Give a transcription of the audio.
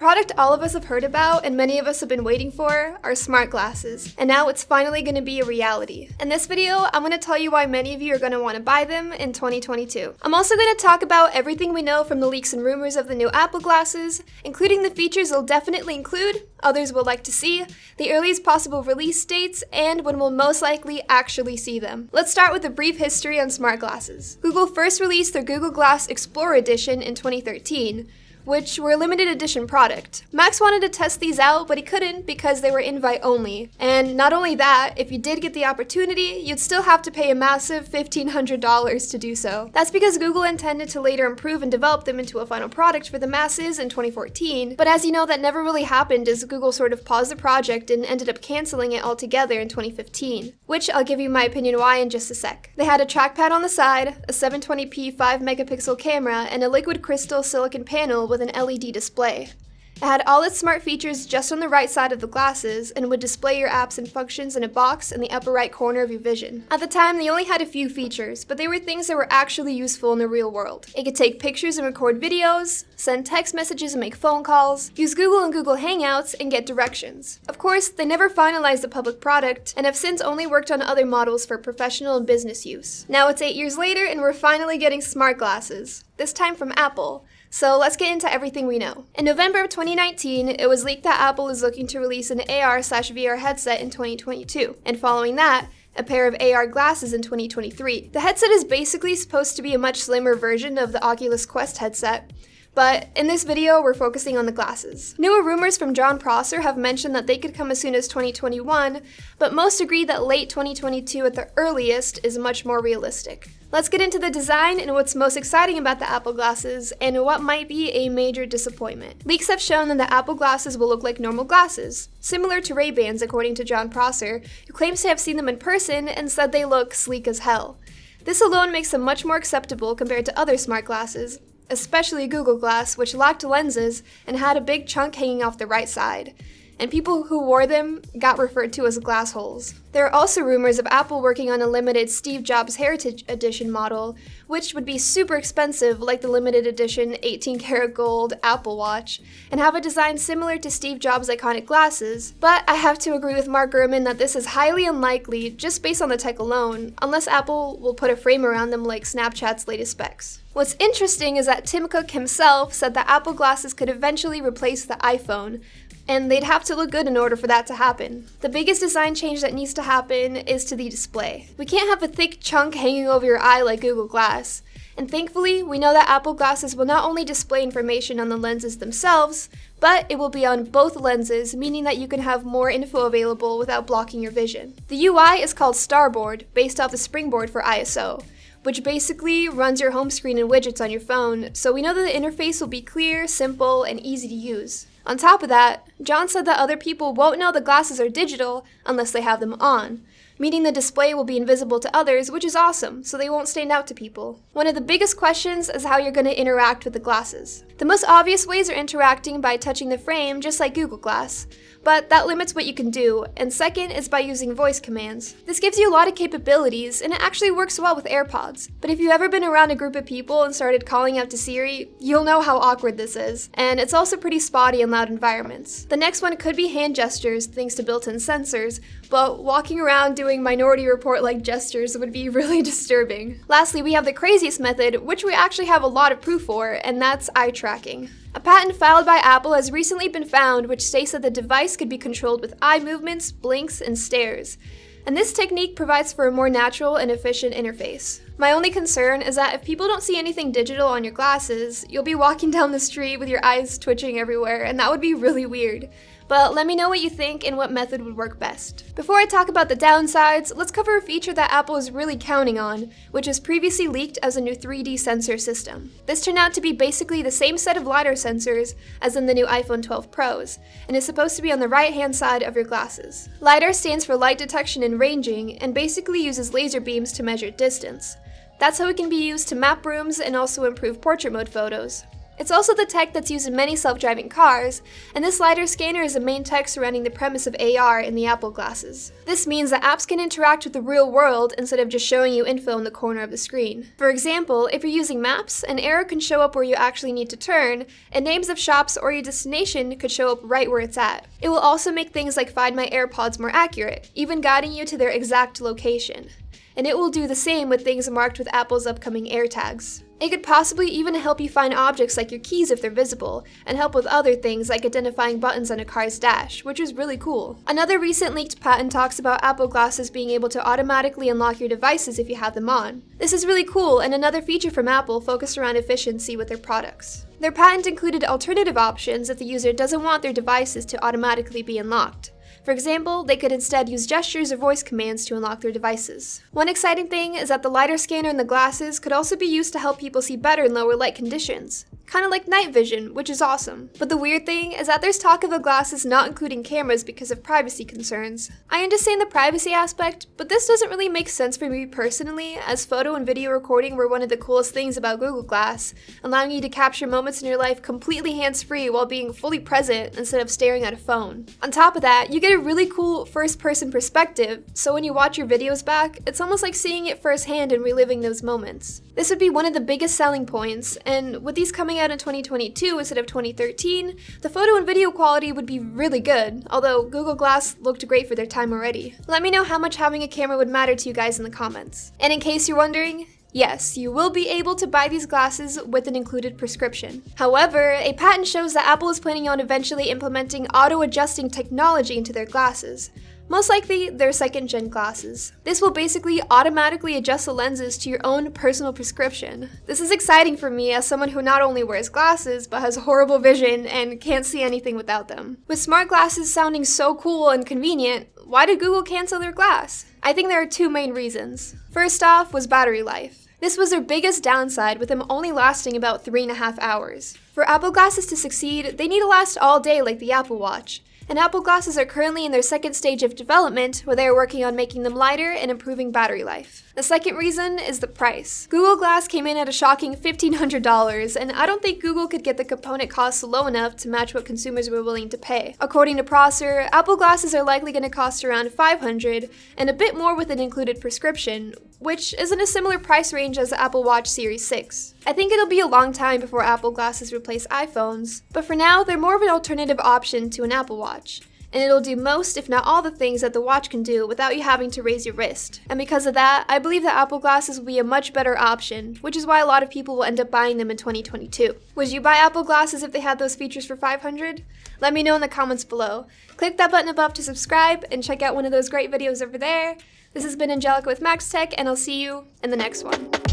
product all of us have heard about and many of us have been waiting for are smart glasses, and now it's finally going to be a reality. In this video, I'm going to tell you why many of you are going to want to buy them in 2022. I'm also going to talk about everything we know from the leaks and rumors of the new Apple glasses, including the features they'll definitely include, others will like to see, the earliest possible release dates, and when we'll most likely actually see them. Let's start with a brief history on smart glasses. Google first released their Google Glass Explorer Edition in 2013, which were a limited edition product. Max wanted to test these out, but he couldn't because they were invite only. And not only that, if you did get the opportunity, you'd still have to pay a massive $1,500 to do so. That's because Google intended to later improve and develop them into a final product for the masses in 2014, but as you know, that never really happened as Google sort of paused the project and ended up canceling it altogether in 2015, which I'll give you my opinion why in just a sec. They had a trackpad on the side, a 720p 5-megapixel camera, and a liquid crystal silicon panel with an LED display. It had all its smart features just on the right side of the glasses and would display your apps and functions in a box in the upper right corner of your vision. At the time, they only had a few features, but they were things that were actually useful in the real world. It could take pictures and record videos, send text messages and make phone calls, use Google and Google Hangouts, and get directions. Of course, they never finalized the public product and have since only worked on other models for professional and business use. Now it's 8 years later and we're finally getting smart glasses, this time from Apple. So let's get into everything we know. In November of 2019, it was leaked that Apple is looking to release an AR/VR headset in 2022, and following that, a pair of AR glasses in 2023. The headset is basically supposed to be a much slimmer version of the Oculus Quest headset, but in this video, we're focusing on the glasses. Newer rumors from Jon Prosser have mentioned that they could come as soon as 2021, but most agree that late 2022 at the earliest is much more realistic. Let's get into the design and what's most exciting about the Apple glasses and what might be a major disappointment. Leaks have shown that the Apple glasses will look like normal glasses, similar to Ray-Bans according to Jon Prosser, who claims to have seen them in person and said they look sleek as hell. This alone makes them much more acceptable compared to other smart glasses, especially Google Glass, which lacked lenses and had a big chunk hanging off the right side, and people who wore them got referred to as glass holes. There are also rumors of Apple working on a limited Steve Jobs Heritage Edition model, which would be super expensive like the limited edition 18-karat gold Apple Watch, and have a design similar to Steve Jobs' iconic glasses. But I have to agree with Mark Gurman that this is highly unlikely just based on the tech alone, unless Apple will put a frame around them like Snapchat's latest specs. What's interesting is that Tim Cook himself said that Apple glasses could eventually replace the iPhone, and they'd have to look good in order for that to happen. The biggest design change that needs to happen is to the display. We can't have a thick chunk hanging over your eye like Google Glass, and thankfully, we know that Apple glasses will not only display information on the lenses themselves, but it will be on both lenses, meaning that you can have more info available without blocking your vision. The UI is called Starboard, based off the Springboard for ISO, which basically runs your home screen and widgets on your phone, so we know that the interface will be clear, simple, and easy to use. On top of that, John said that other people won't know the glasses are digital unless they have them on, meaning the display will be invisible to others, which is awesome, so they won't stand out to people. One of the biggest questions is how you're going to interact with the glasses. The most obvious ways are interacting by touching the frame, just like Google Glass, but that limits what you can do, and second is by using voice commands. This gives you a lot of capabilities, and it actually works well with AirPods. But if you've ever been around a group of people and started calling out to Siri, you'll know how awkward this is, and it's also pretty spotty in loud environments. The next one could be hand gestures thanks to built-in sensors, but walking around doing Minority Report-like gestures would be really disturbing. Lastly, we have the craziest method, which we actually have a lot of proof for, and that's eye tracking. A patent filed by Apple has recently been found which states that the device could be controlled with eye movements, blinks, and stares. And this technique provides for a more natural and efficient interface. My only concern is that if people don't see anything digital on your glasses, you'll be walking down the street with your eyes twitching everywhere, and that would be really weird. But let me know what you think and what method would work best. Before I talk about the downsides, let's cover a feature that Apple is really counting on, which was previously leaked as a new 3D sensor system. This turned out to be basically the same set of LiDAR sensors as in the new iPhone 12 Pros, and is supposed to be on the right-hand side of your glasses. LiDAR stands for light detection and ranging, and basically uses laser beams to measure distance. That's how it can be used to map rooms and also improve portrait mode photos. It's also the tech that's used in many self-driving cars, and this LiDAR scanner is the main tech surrounding the premise of AR in the Apple glasses. This means that apps can interact with the real world instead of just showing you info in the corner of the screen. For example, if you're using maps, an arrow can show up where you actually need to turn, and names of shops or your destination could show up right where it's at. It will also make things like Find My AirPods more accurate, even guiding you to their exact location. And it will do the same with things marked with Apple's upcoming AirTags. It could possibly even help you find objects like your keys if they're visible, and help with other things like identifying buttons on a car's dash, which is really cool. Another recent leaked patent talks about Apple glasses being able to automatically unlock your devices if you have them on. This is really cool, and another feature from Apple focused around efficiency with their products. Their patent included alternative options if the user doesn't want their devices to automatically be unlocked. For example, they could instead use gestures or voice commands to unlock their devices. One exciting thing is that the LiDAR scanner in the glasses could also be used to help people see better in lower light conditions. Kind of like night vision, which is awesome. But the weird thing is that there's talk of the glasses not including cameras because of privacy concerns. I understand the privacy aspect, but this doesn't really make sense for me personally, as photo and video recording were one of the coolest things about Google Glass, allowing you to capture moments in your life completely hands-free while being fully present instead of staring at a phone. On top of that, you get a really cool first-person perspective, so when you watch your videos back, it's almost like seeing it firsthand and reliving those moments. This would be one of the biggest selling points, and with these coming out in 2022 instead of 2013, the photo and video quality would be really good, although Google Glass looked great for their time already. Let me know how much having a camera would matter to you guys in the comments. And in case you're wondering, yes, you will be able to buy these glasses with an included prescription. However, a patent shows that Apple is planning on eventually implementing auto-adjusting technology into their glasses. Most likely, their second-gen glasses. This will basically automatically adjust the lenses to your own personal prescription. This is exciting for me as someone who not only wears glasses, but has horrible vision and can't see anything without them. With smart glasses sounding so cool and convenient, why did Google cancel their glass? I think there are two main reasons. First off was battery life. This was their biggest downside, with them only lasting about 3.5 hours. For Apple glasses to succeed, they need to last all day like the Apple Watch. And Apple glasses are currently in their second stage of development, where they are working on making them lighter and improving battery life. The second reason is the price. Google Glass came in at a shocking $1,500, and I don't think Google could get the component costs low enough to match what consumers were willing to pay. According to Prosser, Apple glasses are likely going to cost around $500, and a bit more with an included prescription, which is in a similar price range as the Apple Watch Series 6. I think it'll be a long time before Apple glasses replace iPhones, but for now, they're more of an alternative option to an Apple Watch. And it'll do most, if not all, the things that the watch can do without you having to raise your wrist. And because of that, I believe that Apple glasses will be a much better option, which is why a lot of people will end up buying them in 2022. Would you buy Apple glasses if they had those features for $500? Let me know in the comments below. Click that button above to subscribe and check out one of those great videos over there. This has been Angelica with Max Tech, and I'll see you in the next one.